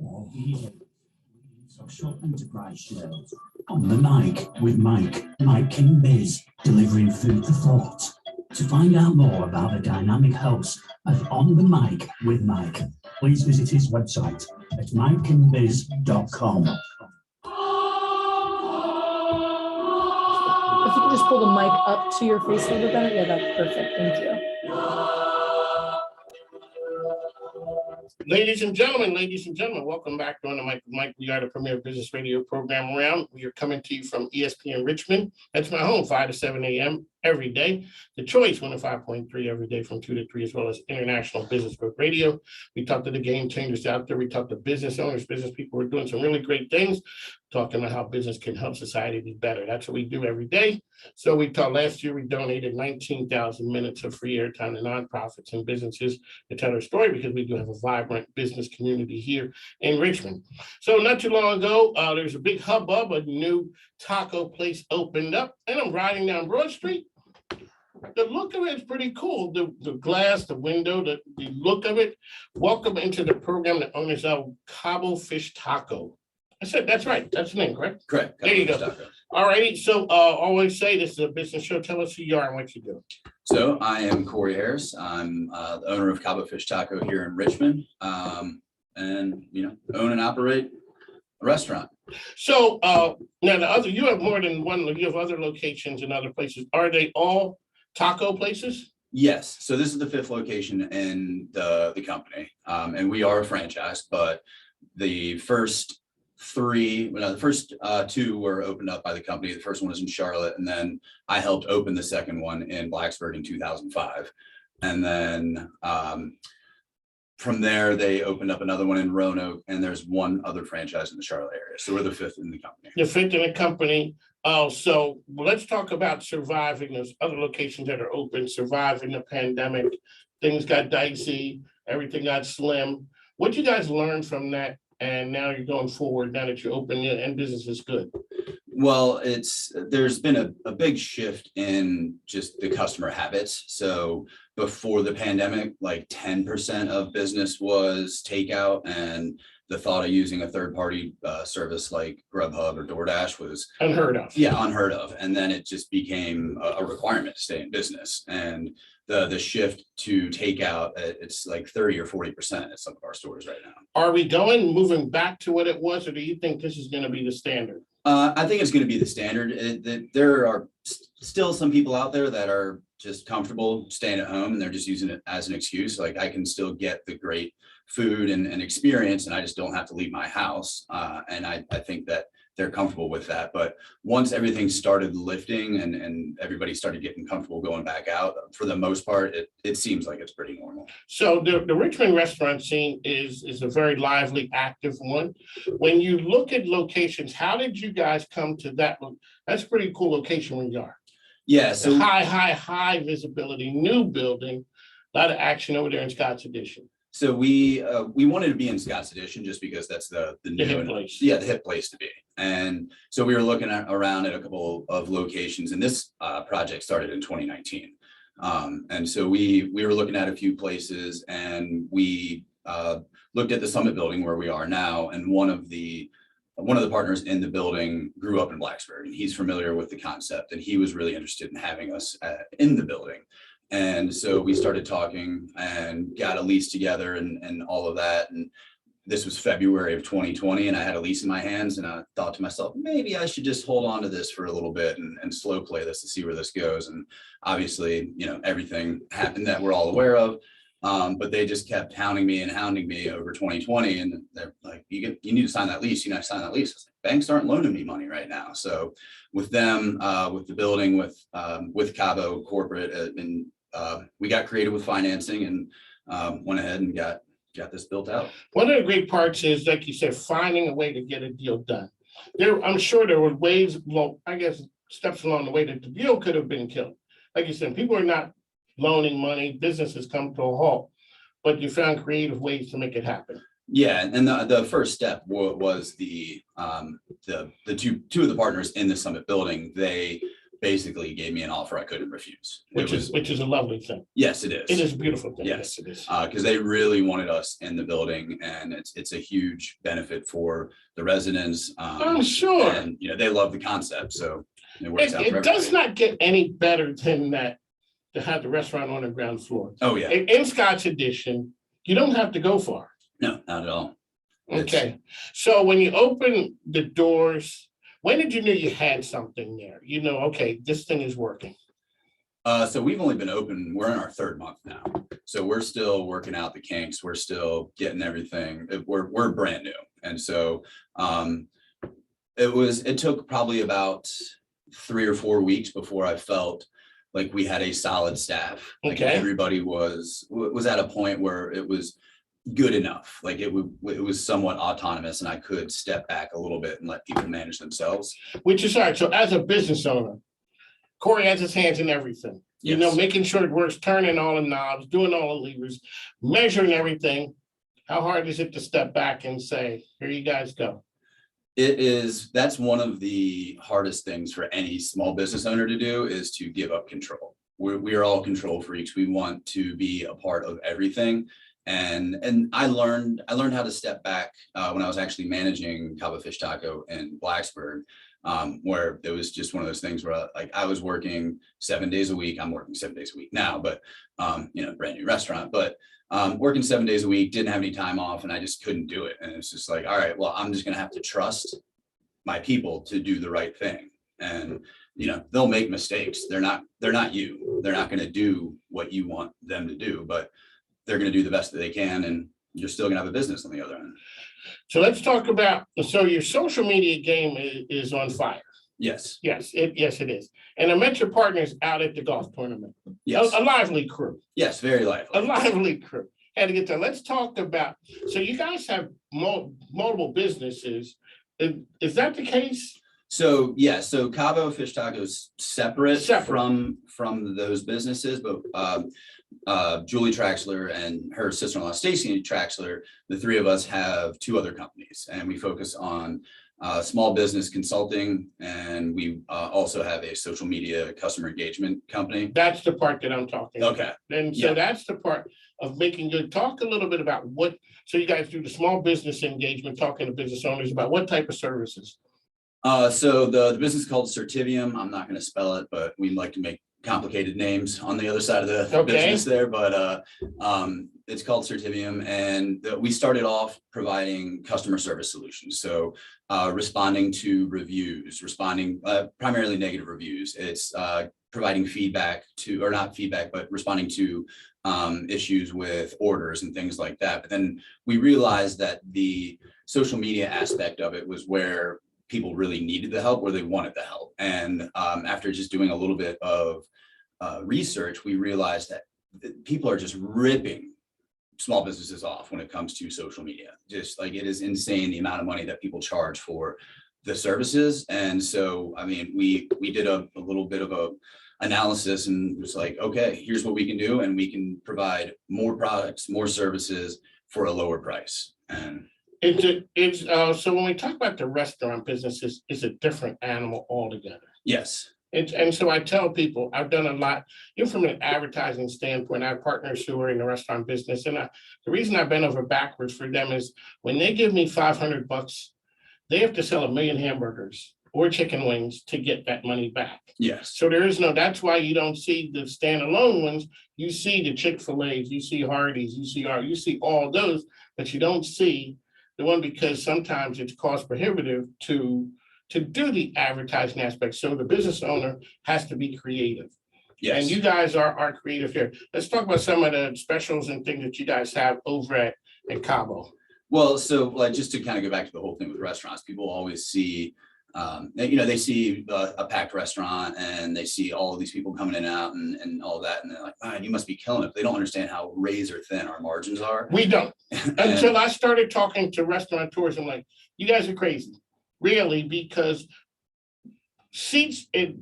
Of short enterprise shows. On the mic with Mike King Biz, delivering food for thought. To find out more about the dynamic host of On the Mic with Mike, please visit his website at mikekingbiz.com. If you could just pull the mic up to your face a little bit better. Yeah, that's perfect. Thank you. Ladies and gentlemen, welcome back to On the Mic with Mike. We are the premier business radio program around. We are coming to you from ESPN Richmond. That's my home, 5 to 7 a.m. every day. The Choice, 105.3 every day from 2 to 3, as well as International Business Group Radio. We talk to the game changers out there. We talk to business owners, business people who are doing some really great things, talking about how business can help society be better. That's what we do every day. So we talked last year, we donated 19,000 minutes of free airtime to nonprofits and businesses to tell their story, because we do have a vibrant business community here in Richmond. So not too long ago, there's a big hubbub. A new taco place opened up, and I'm riding down Broad Street. The look of it is pretty cool. The glass, the window, the look of it. Welcome into the program, the owners of Cabo Fish Taco. I said, that's right. That's the name, correct? Correct. There you go. All righty. So always say this is a business show. Tell us who you are and what you do. So I am Corey Harris. I'm the owner of Cabo Fish Taco here in Richmond, and own and operate a restaurant. So now you have more than one. You have other locations in other places. Are they all taco places? Yes. So this is the 5th location in the company, and we are a franchise. But the first 2 were opened up by the company. The first one was in Charlotte, and then I helped open the second one in Blacksburg in 2005. And then from there, they opened up another one in Roanoke, and there's one other franchise in the Charlotte area. So we're the 5th in the company. The 5th in the company. So let's talk about surviving those other locations that are open, surviving the pandemic. Things got dicey, everything got slim. What you guys learned from that? And now you're going forward, now that you're open and business is good. Well, there's been a big shift in just the customer habits. So before the pandemic, like 10% of business was takeout, and the thought of using a third-party service like Grubhub or DoorDash was unheard of. Yeah, unheard of. And then it just became a requirement to stay in business. And the shift to takeout, it's like 30 or 40% at some of our stores right now. Are we moving back to what it was, or do you think this is going to be the standard? I think it's going to be the standard. There are still some people out there that are just comfortable staying at home, and they're just using it as an excuse. Like, I can still get the great food and experience, and I just don't have to leave my house. And I think that they're comfortable with that. But once everything started lifting and everybody started getting comfortable going back out, for the most part, it seems like it's pretty normal. So the Richmond restaurant scene is a very lively, active one. When you look at locations, how did you guys come to that one? That's a pretty cool location where you are. Yeah. So high visibility, new building, a lot of action over there in Scott's Addition. So we wanted to be in Scott's Addition just because that's the new hip place. Yeah, the hip place to be. And so we were looking around at a couple of locations, and this project started in 2019. And so we were looking at a few places, and we looked at the Summit building where we are now, and one of the partners in the building grew up in Blacksburg, and he's familiar with the concept, and he was really interested in having us in the building. And so we started talking and got a lease together and all of that. And this was February of 2020, and I had a lease in my hands, and I thought to myself, maybe I should just hold on to this for a little bit and slow play this to see where this goes. And obviously, everything happened that we're all aware of. But they just kept hounding me over 2020. And they're like, you need to sign that lease. You need to sign that lease. I was like, banks aren't loaning me money right now. So with them, with the building, with Cabo corporate, and we got creative with financing and went ahead and got this built out. One of the great parts is, like you said, finding a way to get a deal done. I'm sure there were ways, steps along the way that the deal could have been killed. Like you said, people are not loaning money, businesses come to a halt, but you found creative ways to make it happen. Yeah, and the first step was the two of the partners in the Summit building. They basically gave me an offer I couldn't refuse. which is a lovely thing. Yes, it is. It is a beautiful thing. Yes. It is. Because they really wanted us in the building, and it's a huge benefit for the residents. I'm sure. And they love the concept, so it works out. It does not get any better than that to have the restaurant on the ground floor. Oh yeah. In Scott's Edition, you don't have to go far. No, not at all. Okay, so when you open the doors, when did you know you had something there? Okay, this thing is working. So we've only been open, we're in our third month now. So we're still working out the kinks. We're still getting everything. We're brand new. And so it took probably about 3 or 4 weeks before I felt like we had a solid staff. Like Okay. everybody was at a point where it was good enough. Like it was somewhat autonomous, and I could step back a little bit and let people manage themselves. Which is all right. So as a business owner, Corey has his hands in everything. Yes. Making sure it works, turning all the knobs, doing all the levers, measuring everything. How hard is it to step back and say, here you guys go? That's one of the hardest things for any small business owner to do, is to give up control. We are all control freaks. We want to be a part of everything. And I learned how to step back when I was actually managing Cabo Fish Taco in Blacksburg, where it was just one of those things where I was working 7 days a week. I'm working 7 days a week now, but brand new restaurant, but working 7 days a week, didn't have any time off, and I just couldn't do it. And it's just like, all right, well, I'm just gonna have to trust my people to do the right thing. And they'll make mistakes. They're not you. They're not gonna do what you want them to do, but they're going to do the best that they can, and you're still going to have a business on the other end. So let's talk about, so your social media game is on fire. Yes. Yes, it is. And I met your partners out at the golf tournament. Yes. A lively crew. Yes, very lively. A lively crew. Had to get there. Let's talk about, so you guys have multiple businesses. Is that the case? So yeah, so Cabo Fish Taco is separate. Separate. from those businesses, but Julie Traxler and her sister-in-law Stacy Traxler, the three of us have 2 other companies, and we focus on small business consulting, and we also have a social media customer engagement company. That's the part that I'm talking about. Okay. And so Yeah. that's the part of making good. Talk a little bit about so you guys do the small business engagement, talking to business owners about what type of services. So the business is called Certivium. I'm not going to spell it, but we like to make complicated names on the other side of the Okay. business there, but it's called Certivium, and we started off providing customer service solutions. So responding to reviews, primarily negative reviews. It's providing feedback to, or not feedback, but responding to issues with orders and things like that. But then we realized that the social media aspect of it was where people really needed the help, where they wanted the help. And after just doing a little bit of research, we realized that people are just ripping small businesses off when it comes to social media. Just like, it is insane the amount of money that people charge for the services. And so, I mean, we did a little bit of a analysis, and was like, okay, here's what we can do, and we can provide more products, more services for a lower price. And So when we talk about the restaurant businesses, it's a different animal altogether. yes. And so I tell people, I've done a lot, even from an advertising standpoint. I have partners who are in the restaurant business, and the reason I bend over backwards for them is when they give me $500, they have to sell 1 million hamburgers or chicken wings to get that money back. Yes. So that's why you don't see the standalone ones. You see the Chick-fil-A's, you see Hardee's, you see all those, but you don't see the one, because sometimes it's cost prohibitive to do the advertising aspect. So the business owner has to be creative. Yes. And you guys are creative here. Let's talk about some of the specials and things that you guys have over at Cabo. Well, so like, just to kind of go back to the whole thing with restaurants, people always see, they see a packed restaurant, and they see all of these people coming in and out and all that. And they're like, man, you must be killing it. They don't understand how razor thin our margins are. We don't. Until I started talking to restaurateurs, I'm like, you guys are crazy. Really, because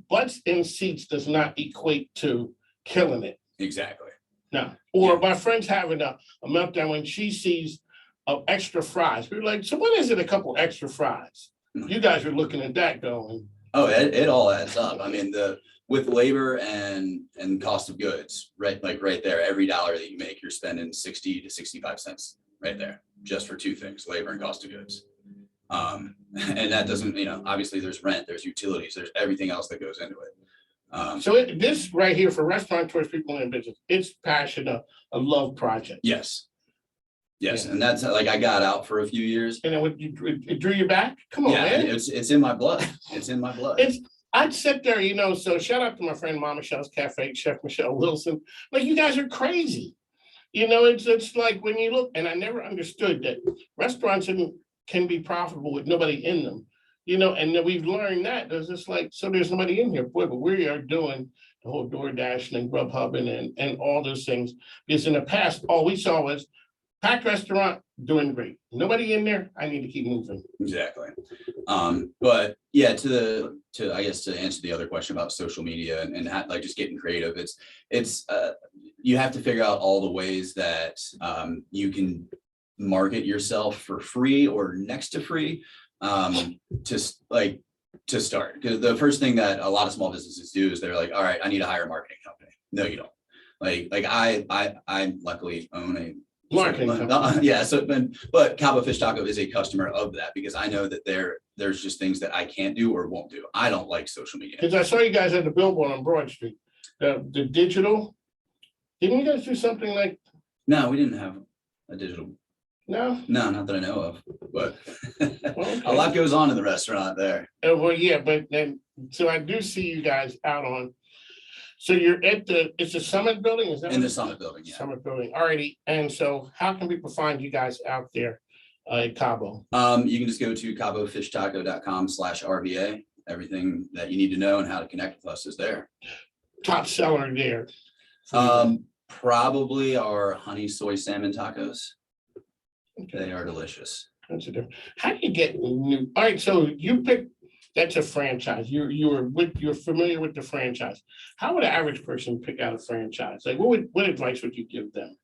butts in seats does not equate to killing it. Exactly. No. Or my friend's having a meltdown when she sees extra fries. We're like, so what is it, a couple extra fries? You guys are looking at that going, Oh, it all adds up. I mean, with labor and cost of goods, right? Like right there, every dollar that you make, you're spending 60 to 65 cents right there, just for two things, labor and cost of goods. And that doesn't, obviously there's rent, there's utilities, there's everything else that goes into it. So this right here for restaurateurs, people in business, it's passion, a love project. Yes. Yes, Yeah. and that's like I got out for a few years. And then it drew you back? Come on, Yeah, man. it's in my blood. It's in my blood. I'd sit there, so shout out to my friend Mama Michelle's Cafe, Chef Michelle Wilson. Like, you guys are crazy. It's like when you look, and I never understood that restaurants can be profitable with nobody in them. And then we've learned that there's just like, so there's nobody in here, boy, but we are doing the whole DoorDash and Grubhub and all those things. Because in the past, all we saw was packed restaurant, doing great. Nobody in there, I need to keep moving. Exactly. But yeah, to I guess to answer the other question about social media and like just getting creative, it's you have to figure out all the ways that you can market yourself for free or next to free to start. Because the first thing that a lot of small businesses do is they're like, all right, I need to hire a marketing company. No, you don't. Like I luckily own a Marketing company. Yeah. But Cabo Fish Taco is a customer of that because I know that there's just things that I can't do or won't do. I don't like social media. Because I saw you guys at the billboard on Broad Street, the digital. Didn't you guys do something like? No, we didn't have a digital. No, not that I know of. But okay. A lot goes on in the restaurant there. Well, yeah, but then so I do see you guys out on. So you're at it's the Summit Building, is that? In the Summit Building, yeah. Summit Building, alrighty. And so how can people find you guys out there at Cabo? You can just go to cabofishtaco.com/RVA. Everything that you need to know and how to connect with us is there. Top seller there. Probably our honey soy salmon tacos. Okay. They are delicious. That's a different. How do you get new? All right, so you picked. That's a franchise. You're familiar with the franchise. How would an average person pick out a franchise? Like, what advice would you give them?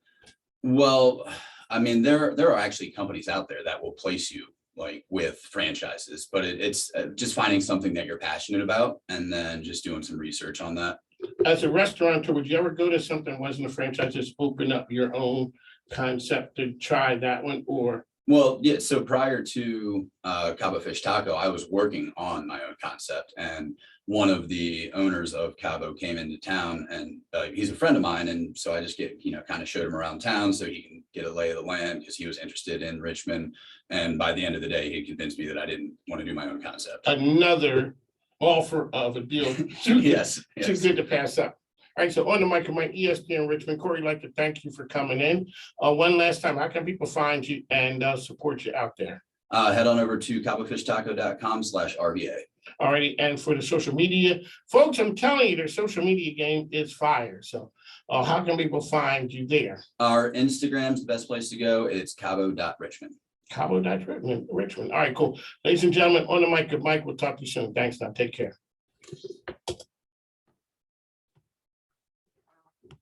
Well, I mean, there are actually companies out there that will place you like with franchises, but it's just finding something that you're passionate about and then just doing some research on that. As a restaurateur, would you ever go to something that wasn't a franchise, just open up your own concept to try that one, or? Well, yeah. So prior to Cabo Fish Taco, I was working on my own concept, and one of the owners of Cabo came into town, and he's a friend of mine, and so I just kind of showed him around town so he can get a lay of the land because he was interested in Richmond. And by the end of the day, he convinced me that I didn't want to do my own concept. Another offer of a deal. Yes. Too good to pass up. All right, so on the mic of my ESPN Richmond, Corey, I'd like to thank you for coming in. One last time, how can people find you and support you out there? Head on over to cabofishtaco.com/RVA. All righty, and for the social media, folks, I'm telling you, their social media game is fire. So how can people find you there? Our Instagram's the best place to go. It's cabo.richmond. Cabo.Richmond. All right, cool. Ladies and gentlemen, on the mic of Mike, we'll talk to you soon. Thanks now. Take care.